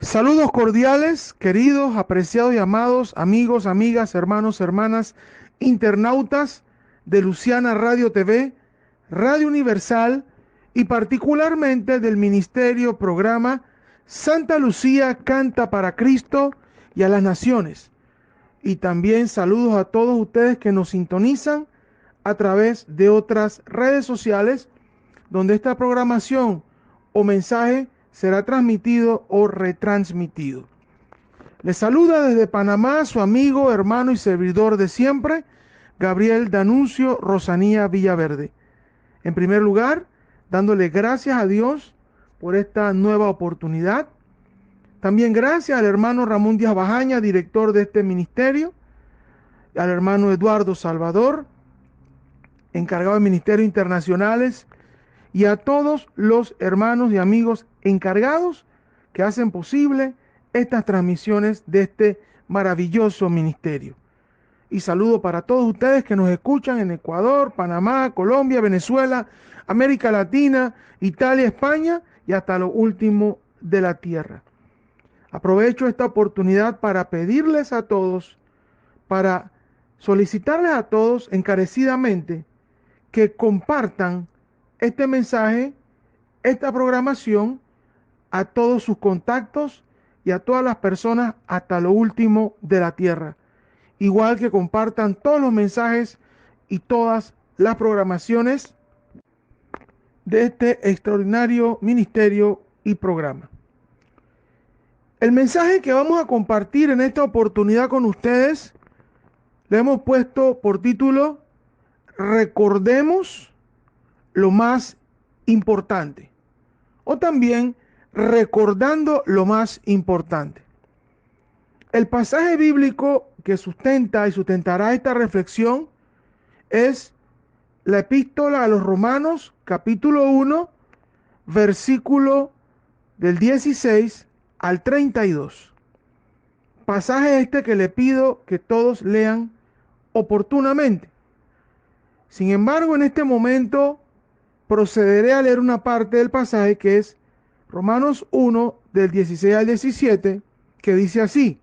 Saludos cordiales, queridos, apreciados y amados amigos, amigas, hermanos, hermanas, internautas de Luciana Radio TV, Radio Universal y particularmente del Ministerio Programa Santa Lucía Canta para Cristo y a las Naciones. Y también saludos a todos ustedes que nos sintonizan a través de otras redes sociales donde esta programación o mensaje será transmitido o retransmitido. Les saluda desde Panamá su amigo, hermano y servidor de siempre, Gabriel Danuncio Rosanía Villaverde. En primer lugar, dándole gracias a Dios por esta nueva oportunidad. También gracias al hermano Ramón Díaz Bajaña, director de este ministerio, al hermano Eduardo Salvador, encargado de Ministerios Internacionales, y a todos los hermanos y amigos encargados que hacen posible estas transmisiones de este maravilloso ministerio. Y saludo para todos ustedes que nos escuchan en Ecuador, Panamá, Colombia, Venezuela, América Latina, Italia, España y hasta lo último de la tierra. Aprovecho esta oportunidad para pedirles a todos, para solicitarles a todos encarecidamente que compartan este mensaje, esta programación a todos sus contactos y a todas las personas hasta lo último de la tierra. Igual que compartan todos los mensajes y todas las programaciones de este extraordinario ministerio y programa. El mensaje que vamos a compartir en esta oportunidad con ustedes le hemos puesto por título Recordemos lo más importante, o también recordando lo más importante. El pasaje bíblico que sustenta y sustentará esta reflexión es la epístola a los Romanos, capítulo 1, versículo del 16 al 32. Pasaje este que le pido que todos lean oportunamente. Sin embargo, en este momento procederé a leer una parte del pasaje que es Romanos 1 del 16 al 17, que dice así: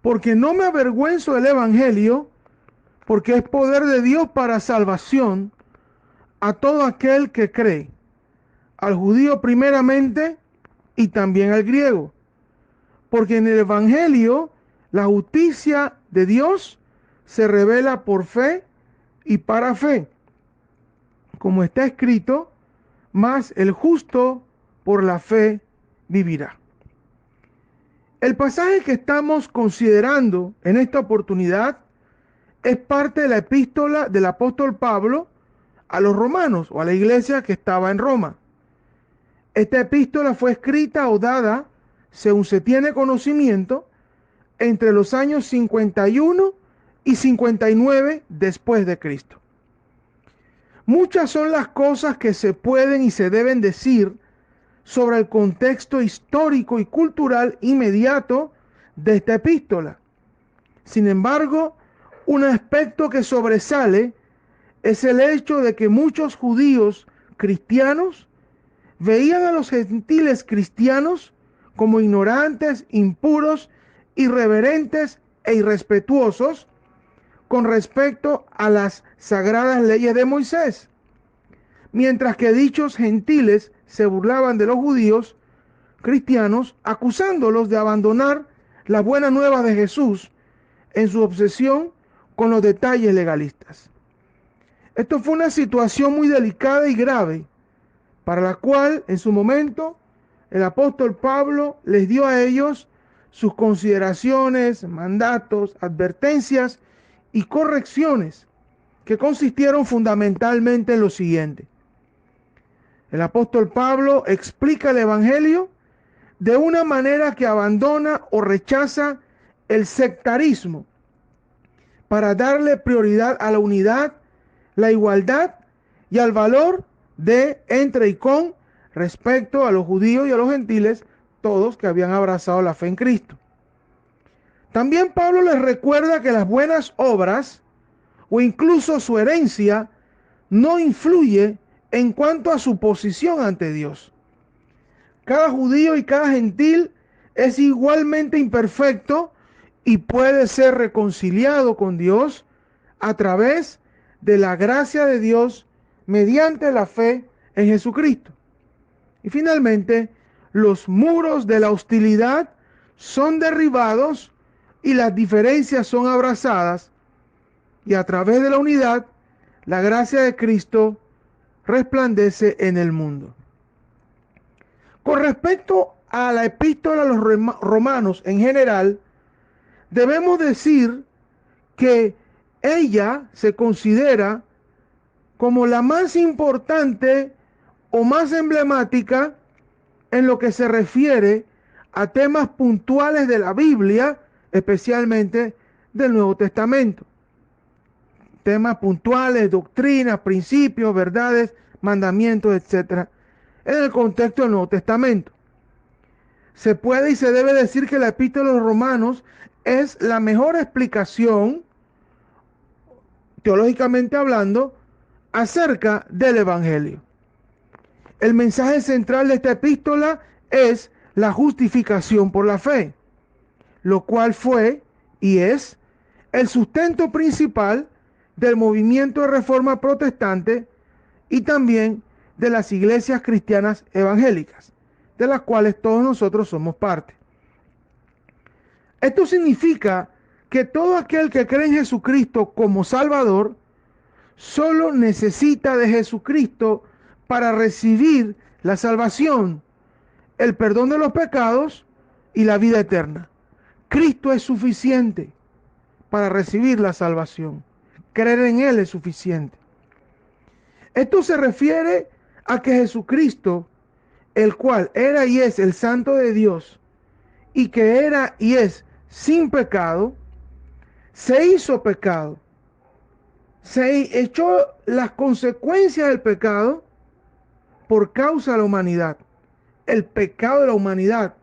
porque no me avergüenzo del evangelio, porque es poder de Dios para salvación a todo aquel que cree, al judío primeramente y también al griego, porque en el evangelio la justicia de Dios se revela por fe y para fe, como está escrito, mas el justo por la fe vivirá. El pasaje que estamos considerando en esta oportunidad es parte de la epístola del apóstol Pablo a los romanos o a la iglesia que estaba en Roma. Esta epístola fue escrita o dada, según se tiene conocimiento, entre los años 51 y 59 después de Cristo. Muchas son las cosas que se pueden y se deben decir sobre el contexto histórico y cultural inmediato de esta epístola. Sin embargo, un aspecto que sobresale es el hecho de que muchos judíos cristianos veían a los gentiles cristianos como ignorantes, impuros, irreverentes e irrespetuosos con respecto a las sagradas leyes de Moisés, mientras que dichos gentiles se burlaban de los judíos cristianos, acusándolos de abandonar las buenas nuevas de Jesús en su obsesión con los detalles legalistas. Esto fue una situación muy delicada y grave, para la cual en su momento el apóstol Pablo les dio a ellos sus consideraciones, mandatos, advertencias y correcciones que consistieron fundamentalmente en lo siguiente. El apóstol Pablo explica el evangelio de una manera que abandona o rechaza el sectarismo para darle prioridad a la unidad, la igualdad y al valor de entre y con respecto a los judíos y a los gentiles, todos que habían abrazado la fe en Cristo. También Pablo les recuerda que las buenas obras o incluso su herencia no influye en cuanto a su posición ante Dios. Cada judío y cada gentil es igualmente imperfecto y puede ser reconciliado con Dios a través de la gracia de Dios mediante la fe en Jesucristo. Y finalmente, los muros de la hostilidad son derribados y las diferencias son abrazadas, y a través de la unidad, la gracia de Cristo resplandece en el mundo. Con respecto a la epístola a los romanos en general, debemos decir que ella se considera como la más importante o más emblemática en lo que se refiere a temas puntuales de la Biblia, especialmente del Nuevo Testamento. Temas puntuales, doctrinas, principios, verdades, mandamientos, etc. En el contexto del Nuevo Testamento. Se puede y se debe decir que la epístola de los Romanos es la mejor explicación, teológicamente hablando, acerca del Evangelio. El mensaje central de esta epístola es la justificación por la fe, lo cual fue y es el sustento principal del movimiento de reforma protestante y también de las iglesias cristianas evangélicas, de las cuales todos nosotros somos parte. Esto significa que todo aquel que cree en Jesucristo como Salvador solo necesita de Jesucristo para recibir la salvación, el perdón de los pecados y la vida eterna. Cristo es suficiente para recibir la salvación. Creer en Él es suficiente. Esto se refiere a que Jesucristo, el cual era y es el Santo de Dios, y que era y es sin pecado, se hizo pecado. Se echó las consecuencias del pecado por causa de la humanidad. El pecado de la humanidad,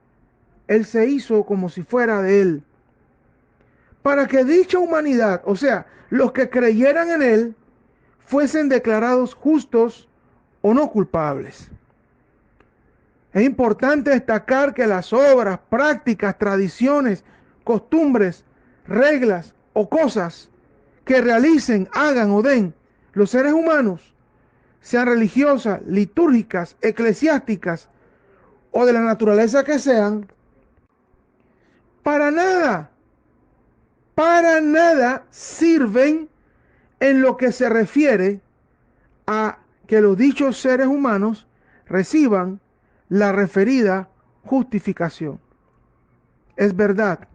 Él se hizo como si fuera de Él. Para que dicha humanidad, o sea, los que creyeran en Él, fuesen declarados justos o no culpables. Es importante destacar que las obras, prácticas, tradiciones, costumbres, reglas o cosas que realicen, hagan o den los seres humanos, sean religiosas, litúrgicas, eclesiásticas o de la naturaleza que sean, para nada sirven en lo que se refiere a que los dichos seres humanos reciban la referida justificación. Es verdad,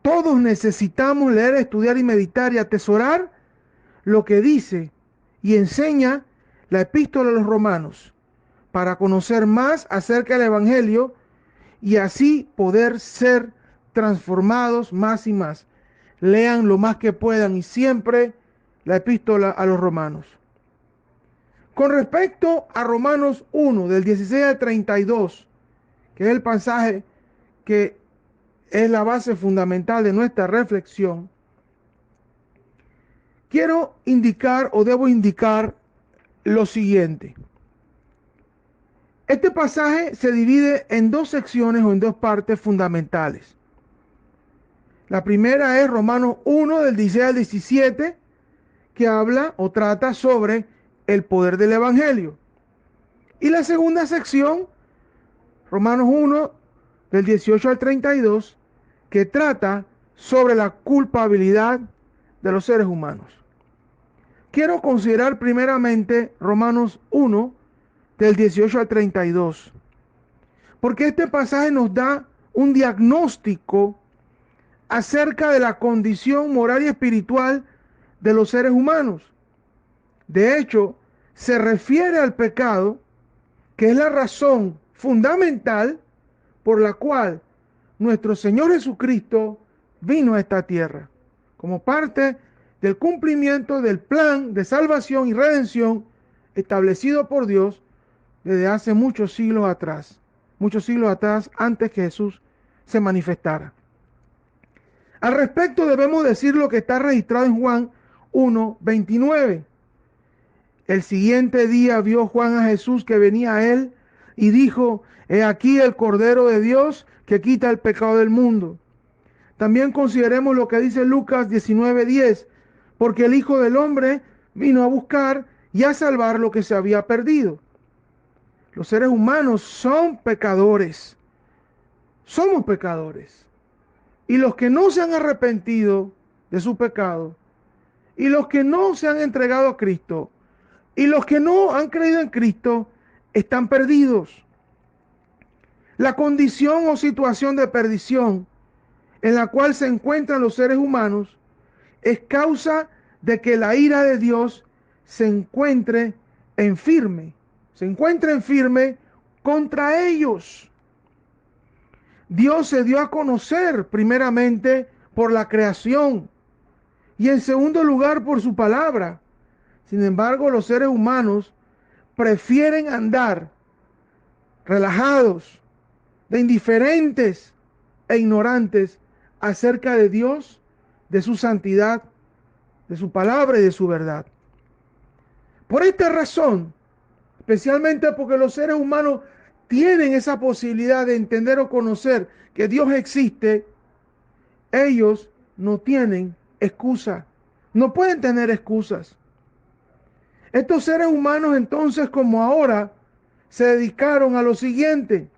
todos necesitamos leer, estudiar y meditar y atesorar lo que dice y enseña la epístola a los romanos para conocer más acerca del Evangelio y así poder ser transformados más y más. Lean lo más que puedan y siempre la epístola a los romanos. Con respecto a Romanos 1, del 16 al 32, que es el pasaje que es la base fundamental de nuestra reflexión, quiero indicar o debo indicar lo siguiente. Este pasaje se divide en dos secciones o en dos partes fundamentales. La primera es Romanos 1, del 16 al 17, que habla o trata sobre el poder del Evangelio. Y la segunda sección, Romanos 1, del 18 al 32, que trata sobre la culpabilidad de los seres humanos. Quiero considerar primeramente Romanos 1, del 18 al 32, porque este pasaje nos da un diagnóstico acerca de la condición moral y espiritual de los seres humanos. De hecho, se refiere al pecado, que es la razón fundamental por la cual nuestro Señor Jesucristo vino a esta tierra, como parte del cumplimiento del plan de salvación y redención establecido por Dios desde hace muchos siglos atrás antes que Jesús se manifestara. Al respecto debemos decir lo que está registrado en Juan 1:29. El siguiente día vio Juan a Jesús que venía a él y dijo: he aquí el Cordero de Dios que quita el pecado del mundo. También consideremos lo que dice Lucas 19:10, porque el Hijo del Hombre vino a buscar y a salvar lo que se había perdido. Los seres humanos son pecadores, somos pecadores. Y los que no se han arrepentido de su pecado, y los que no se han entregado a Cristo, y los que no han creído en Cristo, están perdidos. La condición o situación de perdición en la cual se encuentran los seres humanos es causa de que la ira de Dios se encuentre en firme contra ellos. Dios se dio a conocer primeramente por la creación y en segundo lugar por su palabra. Sin embargo, los seres humanos prefieren andar relajados, de indiferentes e ignorantes acerca de Dios, de su santidad, de su palabra y de su verdad. Por esta razón, especialmente porque los seres humanos tienen esa posibilidad de entender o conocer que Dios existe, ellos no tienen excusa, no pueden tener excusas. Estos seres humanos entonces, como ahora, se dedicaron a lo siguiente: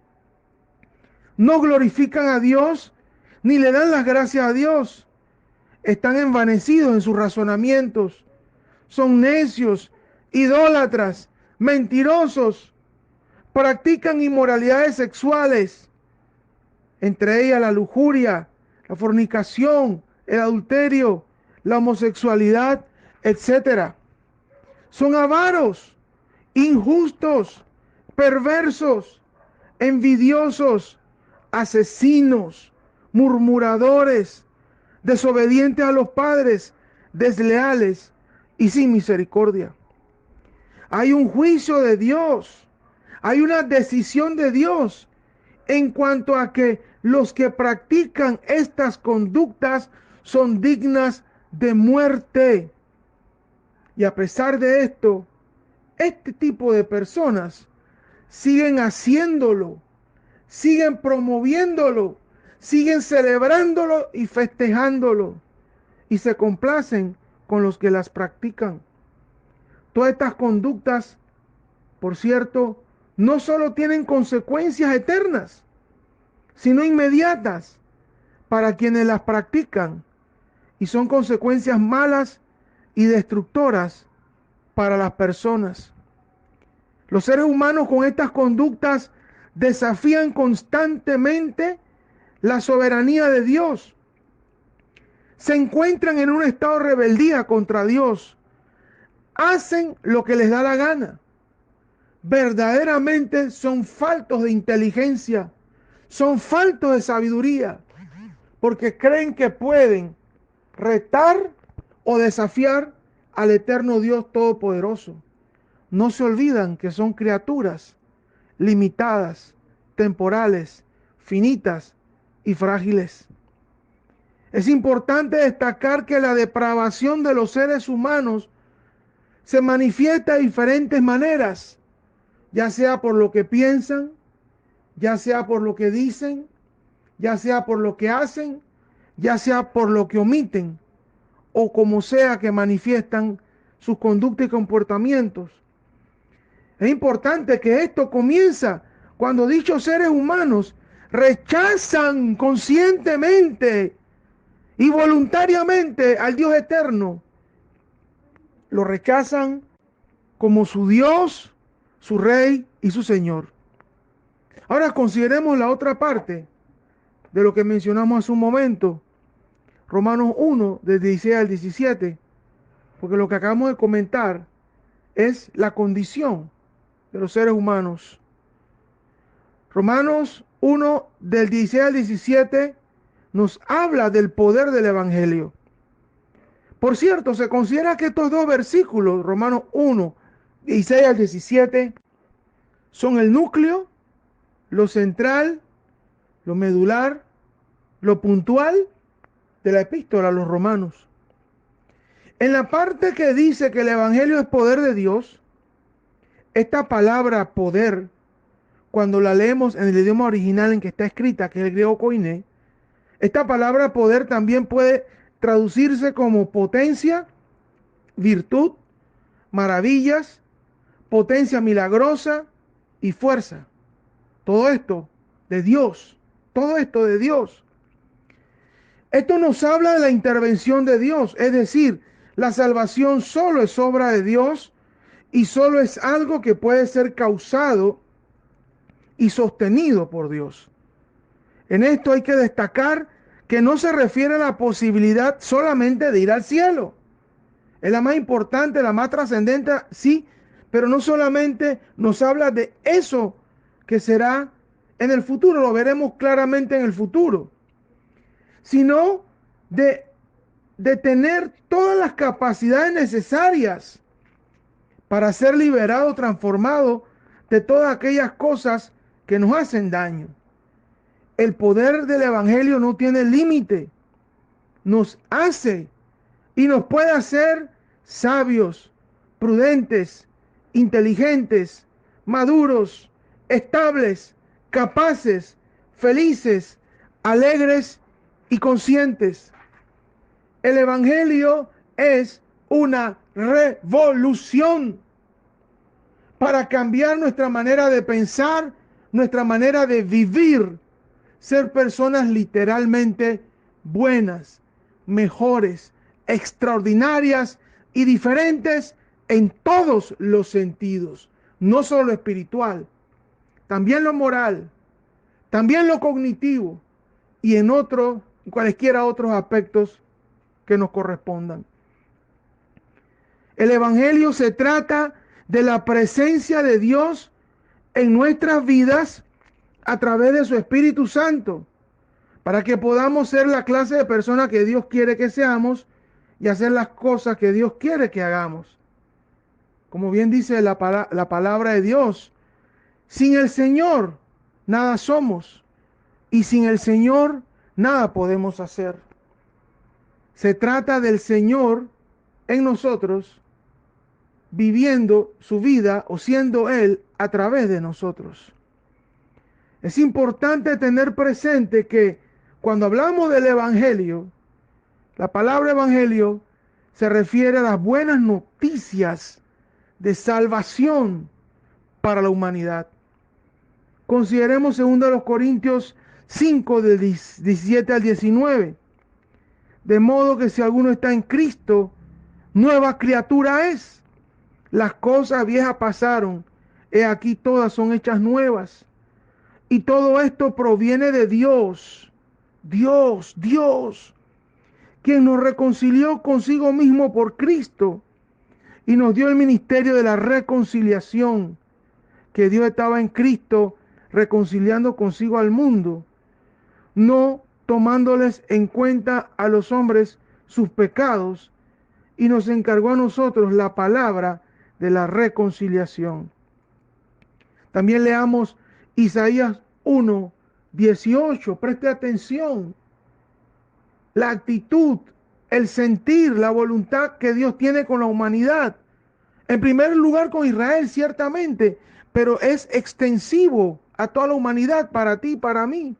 no glorifican a Dios ni le dan las gracias a Dios. Están envanecidos en sus razonamientos, son necios, idólatras, mentirosos, practican inmoralidades sexuales, entre ellas la lujuria, la fornicación, el adulterio, la homosexualidad, etc. Son avaros, injustos, perversos, envidiosos, asesinos, murmuradores, desobedientes a los padres, desleales y sin misericordia. Hay un juicio de Dios, hay una decisión de Dios en cuanto a que los que practican estas conductas son dignas de muerte. Y a pesar de esto, este tipo de personas siguen haciéndolo, siguen promoviéndolo, siguen celebrándolo y festejándolo, y se complacen con los que las practican. Todas estas conductas, por cierto, no solo tienen consecuencias eternas, sino inmediatas para quienes las practican, y son consecuencias malas y destructoras para las personas. Los seres humanos con estas conductas desafían constantemente la soberanía de Dios. Se encuentran en un estado de rebeldía contra Dios. Hacen lo que les da la gana. Verdaderamente son faltos de inteligencia, son faltos de sabiduría, porque creen que pueden retar o desafiar al eterno Dios Todopoderoso. No se olvidan que son criaturas limitadas, temporales, finitas y frágiles. Es importante destacar que la depravación de los seres humanos se manifiesta de diferentes maneras, ya sea por lo que piensan, ya sea por lo que dicen, ya sea por lo que hacen, ya sea por lo que omiten, o como sea que manifiestan sus conductas y comportamientos. Es importante que esto comienza cuando dichos seres humanos rechazan conscientemente y voluntariamente al Dios eterno. Lo rechazan como su Dios, su Rey y su Señor. Ahora consideremos la otra parte de lo que mencionamos hace un momento. Romanos 1, del 16 al 17. Porque lo que acabamos de comentar es la condición de los seres humanos. Romanos 1, del 16 al 17, nos habla del poder del Evangelio. Por cierto, se considera que estos dos versículos, Romanos 1, 16 al 17, son el núcleo, lo central, lo medular, lo puntual de la epístola a los romanos. En la parte que dice que el Evangelio es poder de Dios, esta palabra poder cuando la leemos en el idioma original en que está escrita, que es el griego koiné, esta palabra poder también puede traducirse como potencia, virtud, maravillas, potencia milagrosa y fuerza. Todo esto de Dios, todo esto de Dios. Esto nos habla de la intervención de Dios, es decir, la salvación solo es obra de Dios y solo es algo que puede ser causado y sostenido por Dios. En esto hay que destacar que no se refiere a la posibilidad solamente de ir al cielo. Es la más importante, la más trascendente, sí, pero no solamente nos habla de eso que será en el futuro, lo veremos claramente en el futuro, sino de tener todas las capacidades necesarias para ser liberado, transformado de todas aquellas cosas que nos hacen daño. El poder del Evangelio no tiene límite, nos hace y nos puede hacer sabios, prudentes, inteligentes, maduros, estables, capaces, felices, alegres y conscientes. El Evangelio es una revolución para cambiar nuestra manera de pensar, nuestra manera de vivir, ser personas literalmente buenas, mejores, extraordinarias y diferentes en todos los sentidos, no solo lo espiritual, también lo moral, también lo cognitivo y en cualesquiera otros aspectos que nos correspondan. El Evangelio se trata de la presencia de Dios en nuestras vidas a través de su Espíritu Santo, para que podamos ser la clase de personas que Dios quiere que seamos y hacer las cosas que Dios quiere que hagamos. Como bien dice la palabra de Dios, sin el Señor nada somos y sin el Señor nada podemos hacer. Se trata del Señor en nosotros, viviendo su vida o siendo Él a través de nosotros. Es importante tener presente que cuando hablamos del Evangelio, la palabra Evangelio se refiere a las buenas noticias de salvación para la humanidad. Consideremos 2 Corintios 5, del 17 al 19. De modo que si alguno está en Cristo, nueva criatura es. Las cosas viejas pasaron, he aquí todas son hechas nuevas. Y todo esto proviene de Dios, Dios, quien nos reconcilió consigo mismo por Cristo y nos dio el ministerio de la reconciliación, que Dios estaba en Cristo reconciliando consigo al mundo, no tomándoles en cuenta a los hombres sus pecados, y nos encargó a nosotros la palabra de la reconciliación. También leamos Isaías 1:18. Preste atención. La actitud, el sentir, la voluntad que Dios tiene con la humanidad. En primer lugar con Israel, ciertamente, pero es extensivo a toda la humanidad, para ti y para mí.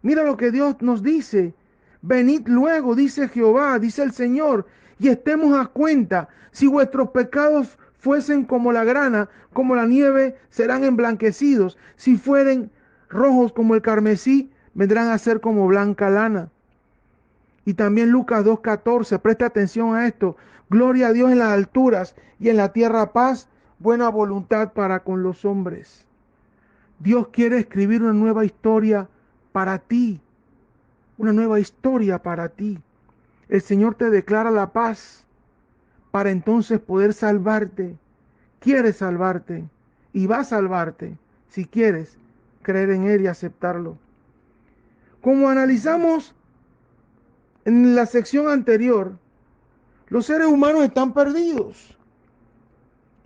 Mira lo que Dios nos dice. Venid luego, dice Jehová, dice el Señor, y estemos a cuenta. Si vuestros pecados fuesen como la grana, como la nieve, serán emblanquecidos. Si fueren rojos como el carmesí, vendrán a ser como blanca lana. Y también Lucas 2:14, presta atención a esto. Gloria a Dios en las alturas y en la tierra paz, buena voluntad para con los hombres. Dios quiere escribir una nueva historia para ti, una nueva historia para ti. El Señor te declara la paz para entonces poder salvarte. Quiere salvarte y va a salvarte si quieres creer en Él y aceptarlo. Como analizamos en la sección anterior, los seres humanos están perdidos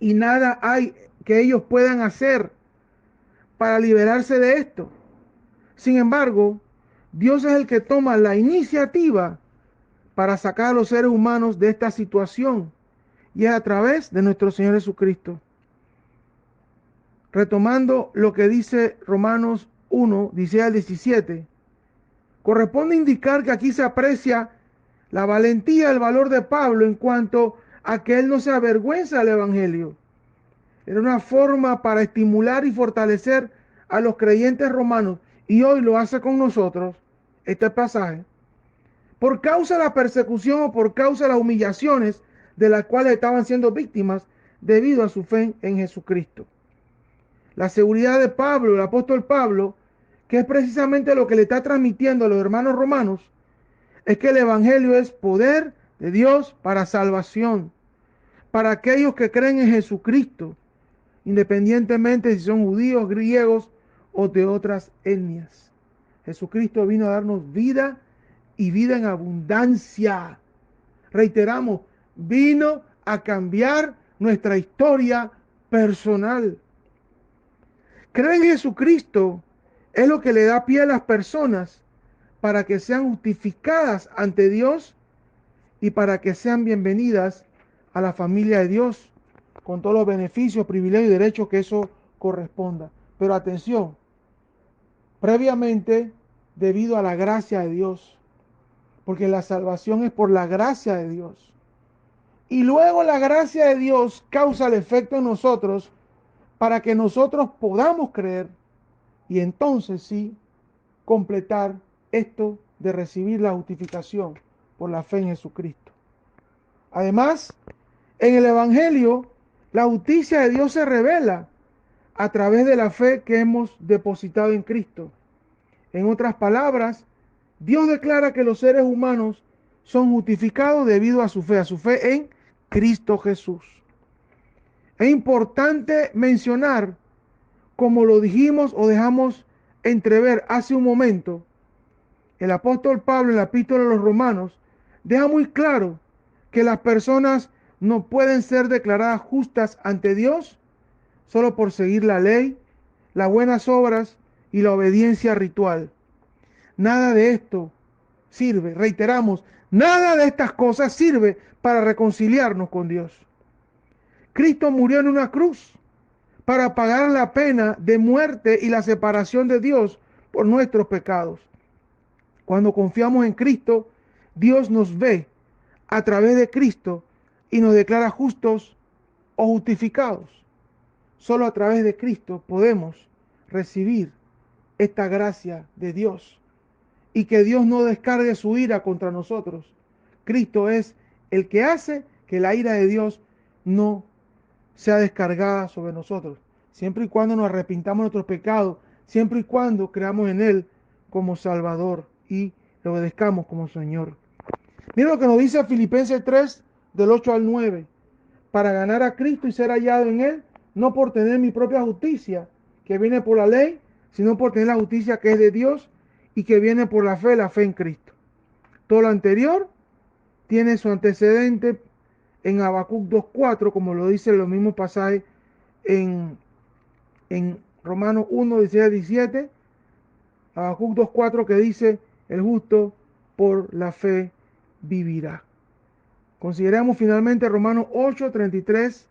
y nada hay que ellos puedan hacer para liberarse de esto. Sin embargo, Dios es el que toma la iniciativa para sacar a los seres humanos de esta situación, y es a través de nuestro Señor Jesucristo. retomando lo que dice Romanos 1, 16 al 17, corresponde indicar que aquí se aprecia la valentía, el valor de Pablo en cuanto a que él no se avergüenza del Evangelio. Era una forma para estimular y fortalecer a los creyentes romanos, y hoy lo hace con nosotros, este pasaje, por causa de la persecución o por causa de las humillaciones de las cuales estaban siendo víctimas debido a su fe en Jesucristo. La seguridad de Pablo, el apóstol Pablo, que es precisamente lo que le está transmitiendo a los hermanos romanos, es que el Evangelio es poder de Dios para salvación, para aquellos que creen en Jesucristo, independientemente si son judíos, griegos o de otras etnias. Jesucristo vino a darnos vida y vida en abundancia. Reiteramos, vino a cambiar nuestra historia personal. Creer en Jesucristo es lo que le da pie a las personas para que sean justificadas ante Dios y para que sean bienvenidas a la familia de Dios con todos los beneficios, privilegios y derechos que eso corresponda. Pero atención, previamente debido a la gracia de Dios, porque la salvación es por la gracia de Dios. Y luego la gracia de Dios causa el efecto en nosotros para que nosotros podamos creer y entonces sí completar esto de recibir la justificación por la fe en Jesucristo. Además, en el Evangelio, la justicia de Dios se revela a través de la fe que hemos depositado en Cristo. En otras palabras, Dios declara que los seres humanos son justificados debido a su fe en Cristo Jesús. Es importante mencionar, como lo dijimos o dejamos entrever hace un momento, el apóstol Pablo en la epístola a los Romanos deja muy claro que las personas no pueden ser declaradas justas ante Dios solo por seguir la ley, las buenas obras y la obediencia ritual. Nada de esto sirve, reiteramos, nada de estas cosas sirve para reconciliarnos con Dios. Cristo murió en una cruz para pagar la pena de muerte y la separación de Dios por nuestros pecados. Cuando confiamos en Cristo, Dios nos ve a través de Cristo y nos declara justos o justificados. Solo a través de Cristo podemos recibir esta gracia de Dios y que Dios no descargue su ira contra nosotros. Cristo es el que hace que la ira de Dios no sea descargada sobre nosotros, siempre y cuando nos arrepintamos de nuestros pecados, siempre y cuando creamos en Él como Salvador y le obedezcamos como Señor. Mira lo que nos dice Filipenses 3, del 8 al 9. Para ganar a Cristo y ser hallado en Él, no por tener mi propia justicia, que viene por la ley, sino por tener la justicia que es de Dios y que viene por la fe en Cristo. Todo lo anterior tiene su antecedente en Habacuc 2.4, como lo dice en los mismos pasajes en Romanos 1, 16 al 17, Habacuc 2.4 que dice, el justo por la fe vivirá. Consideramos finalmente Romanos 8.33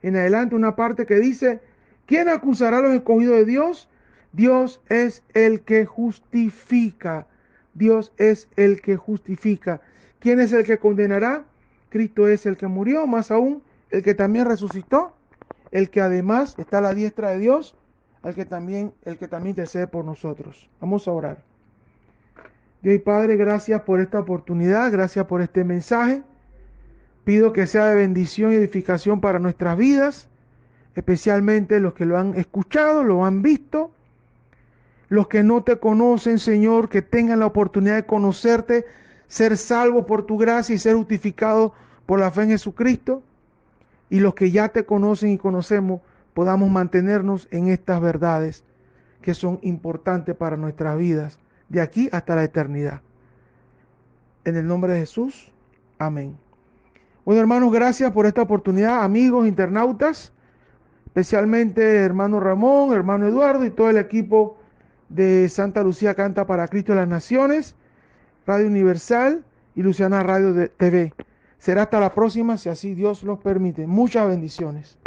en adelante, una parte que dice, ¿quién acusará a los escogidos de Dios? Dios es el que justifica. Dios es el que justifica. ¿Quién es el que condenará? Cristo es el que murió, más aún el que también resucitó, el que además está a la diestra de Dios, el que también intercede por nosotros. Vamos a orar. Dios y Padre, gracias por esta oportunidad, gracias por este mensaje. Pido que sea de bendición y edificación para nuestras vidas, especialmente los que lo han escuchado, lo han visto. Los que no te conocen, Señor, que tengan la oportunidad de conocerte, ser salvos por tu gracia y ser justificados por la fe en Jesucristo. Y los que ya te conocen y conocemos, podamos mantenernos en estas verdades que son importantes para nuestras vidas, de aquí hasta la eternidad. En el nombre de Jesús, amén. Bueno, hermanos, gracias por esta oportunidad, amigos internautas, especialmente hermano Ramón, hermano Eduardo y todo el equipo de Santa Lucía Canta para Cristo de las Naciones, Radio Universal y Luciana Radio TV. Será hasta la próxima, si así Dios los permite. Muchas bendiciones.